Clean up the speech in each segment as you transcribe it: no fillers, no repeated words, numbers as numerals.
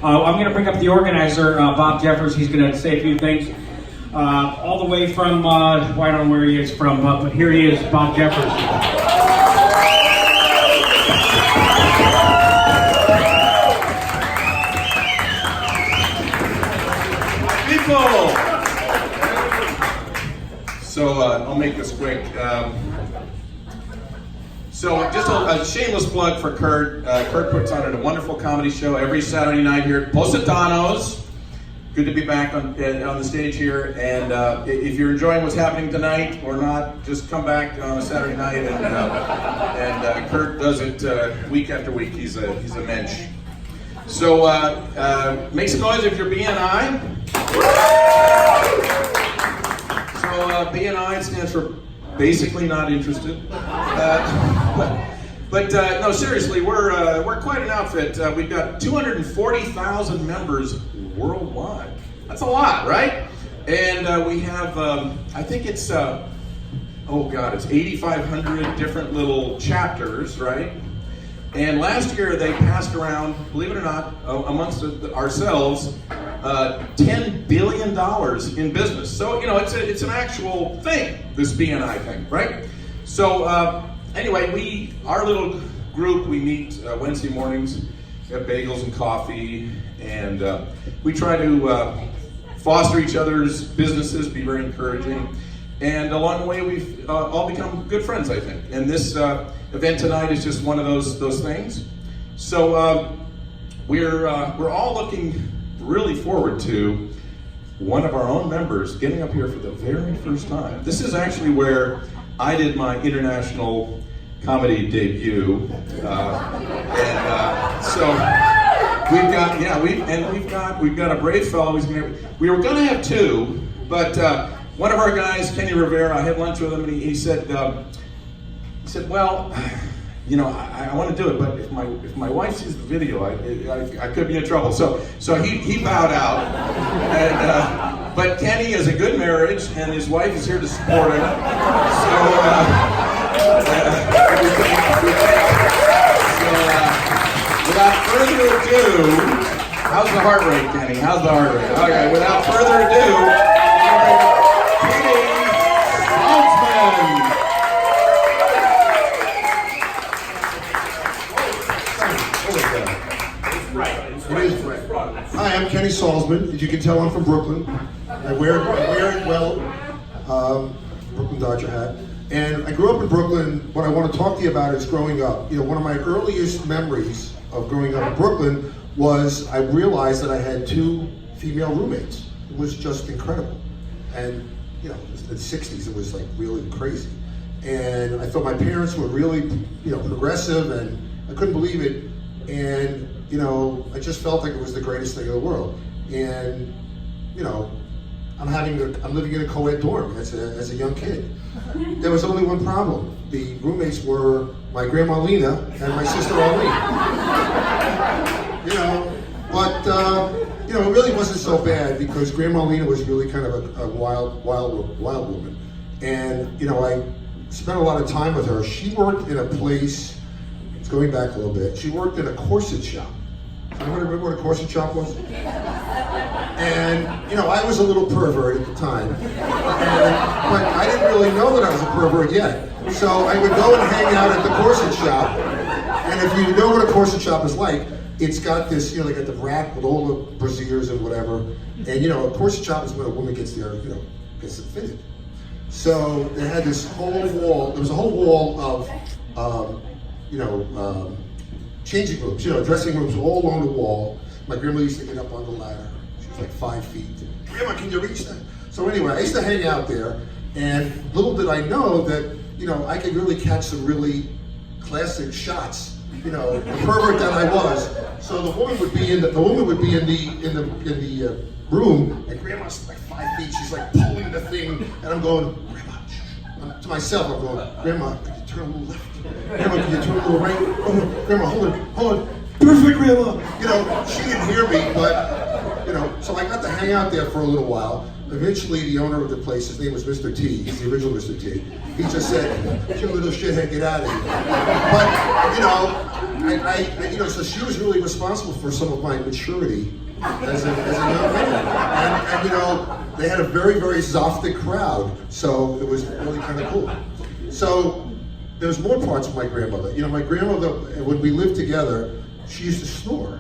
I'm going to bring up the organizer, Bob Jeffers. He's going to say a few things. All the way from, I don't know where he is from, but here he is, Bob Jeffers. So I'll make this quick. So just a shameless plug for Kurt. Kurt puts on a wonderful comedy show every Saturday night here at Positanos. Good to be back on the stage here. And if you're enjoying what's happening tonight or not, just come back on a Saturday night. And Kurt does it week after week. He's a mensch. So make some noise if you're BNI. So BNI stands for basically not interested. But no, seriously, we're quite an outfit. We've got 240,000 members worldwide. That's a lot, right? And we have, I think it's, it's 8,500 different little chapters, right? And last year they passed around, believe it or not, amongst ourselves, $10 billion in business. So, you know, it's an actual thing, this BNI thing, right? So, anyway, our little group, we meet Wednesday mornings, we have bagels and coffee, and we try to foster each other's businesses, be very encouraging. And along the way, we've all become good friends, I think. And this event tonight is just one of those things. So we're all looking really forward to one of our own members getting up here for the very first time. This is actually where I did my international comedy debut, so we've got a brave fellow. We were going to have two, but one of our guys, Kenny Rivera, I had lunch with him, and he said, well, you know, I want to do it, but if my wife sees the video, I could be in trouble. So he bowed out. And, but Kenny is a good marriage, and his wife is here to support him. So without further ado, how's the heart rate, Kenny? How's the heart rate? Okay, without further ado, Soltzman. Hi, I'm Kenny Soltzman. As you can tell, I'm from Brooklyn. I wear it well, Brooklyn Dodger hat. And I grew up in Brooklyn. What I want to talk to you about is growing up. You know, one of my earliest memories of growing up in Brooklyn was I realized that I had two female roommates. It was just incredible. And, you know, in the 60s, it was like really crazy. And I thought my parents were really, you know, progressive, and I couldn't believe it. And, you know, I just felt like it was the greatest thing in the world. And, you know, I'm living in a co-ed dorm as a young kid. There was only one problem. The roommates were my grandma Lena and my sister Arlene. You know, but you know, it really wasn't so bad because grandma Lena was really kind of a wild woman. And, you know, I spent a lot of time with her. She worked in a place, it's going back a little bit, she worked in a corset shop. Anyone remember what a corset shop was? And, you know, I was a little pervert at the time, but I didn't really know that I was a pervert yet. So I would go and hang out at the corset shop, and if you know what a corset shop is like, it's got this, you know, they got the rack with all the brassieres and whatever, and, you know, a corset shop is when a woman gets there, you know, gets it fitted. So they had this whole wall, there was a whole wall of, changing rooms, you know, dressing rooms all along the wall. My grandma used to get up on the ladder. She was like 5 feet. Grandma, can you reach that? So anyway, I used to hang out there, and little did I know that, you know, I could really catch some really classic shots, you know, the pervert that I was. So the woman would be in the room, and grandma's like 5 feet. She's like pulling the thing, and I'm going, Grandma, to myself, I'm going, Grandma, could you turn a little left? Grandma, can you turn a little right? Oh, Grandma, hold on. Perfect, Grandma. You know, she didn't hear me, but, you know, so I got to hang out there for a little while. Eventually, the owner of the place, his name was Mr. T, he's the original Mr. T. He just said, you little shithead, get out of here. But, you know, so she was really responsible for some of my maturity as a young man. And they had a very, very Zoftic crowd, so it was really kind of cool. So there's more parts of my grandmother. My grandmother, when we lived together, she used to snore.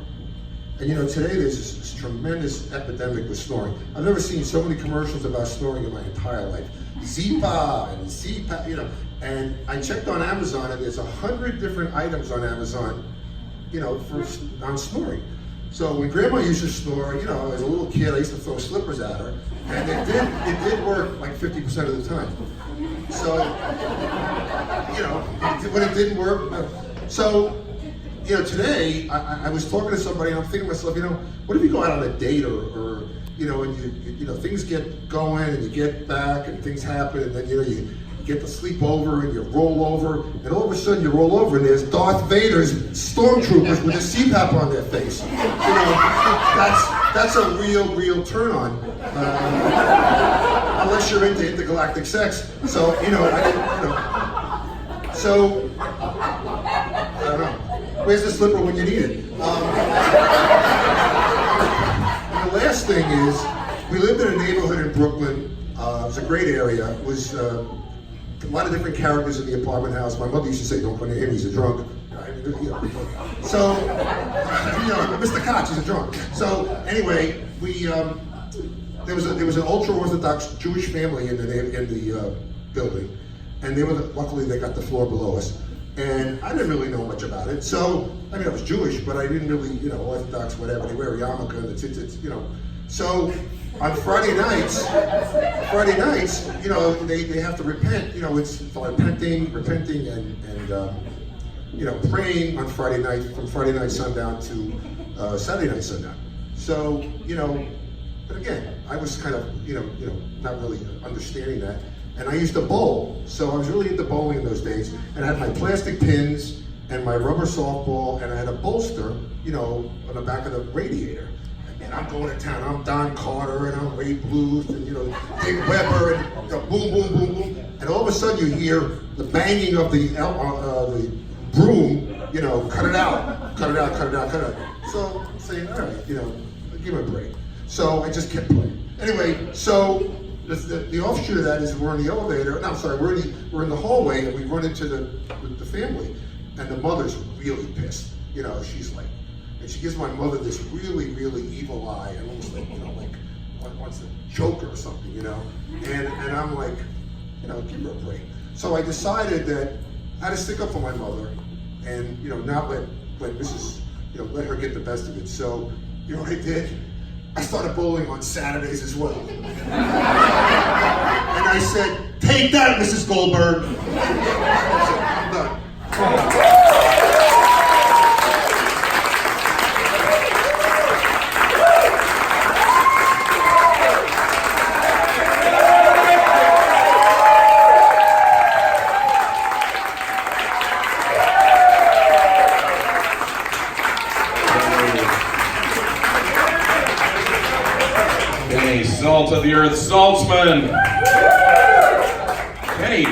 And today there's this tremendous epidemic with snoring. I've never seen so many commercials about snoring in my entire life. Zipa and Zipa, and I checked on Amazon, and there's 100 different items on Amazon, on snoring. So when Grandma used to snore, as a little kid, I used to throw slippers at her, and it did work like 50% of the time. So, when it didn't work, so. Today I was talking to somebody and I'm thinking to myself, what if you go out on a date or and you things get going and you get back and things happen and then you get to sleep over and you roll over and all of a sudden you roll over and there's Darth Vader's stormtroopers with a CPAP on their face. That's a real turn on. Unless you're into intergalactic sex. So so I don't know. Where's the slipper when you need it? And the last thing is, we lived in a neighborhood in Brooklyn. It was a great area. It was a lot of different characters in the apartment house. My mother used to say, "Don't go near him, he's a drunk." So, Mr. Koch, he's a drunk. So anyway, there was an ultra-Orthodox Jewish family in the building, and luckily they got the floor below us. And I didn't really know much about it. So, I was Jewish, but I didn't really, Orthodox, whatever. They wear a yarmulke and the tzitzits, So, on Friday nights, they have to repent. It's repenting and praying on Friday night, from Friday night sundown to Saturday night sundown. So, but again, I was kind of, not really understanding that. And I used to bowl, so I was really into bowling in those days. And I had my plastic pins and my rubber softball, and I had a bolster, on the back of the radiator. And I'm going to town. I'm Don Carter, and I'm Ray Bluth, and Dick Weber, and boom, boom, boom, boom. And all of a sudden, you hear the banging of the broom. Cut it out, cut it out, cut it out, cut it out. So I'm saying, all right, give me a break. So I just kept playing. Anyway, so. The offshoot of that is we're in the elevator. No, I'm sorry. We're in the hallway and we run into the family, and the mother's really pissed. She's like, and she gives my mother this really evil eye, and almost like wants to choke her or something, And I'm like, give her a break. So I decided that I had to stick up for my mother, and not let Mrs. let her get the best of it. So what I did? I started bowling on Saturdays as well. And I said, "Take that, Mrs. Goldberg." I'm done. Salt of the earth, Soltzman. Kenny,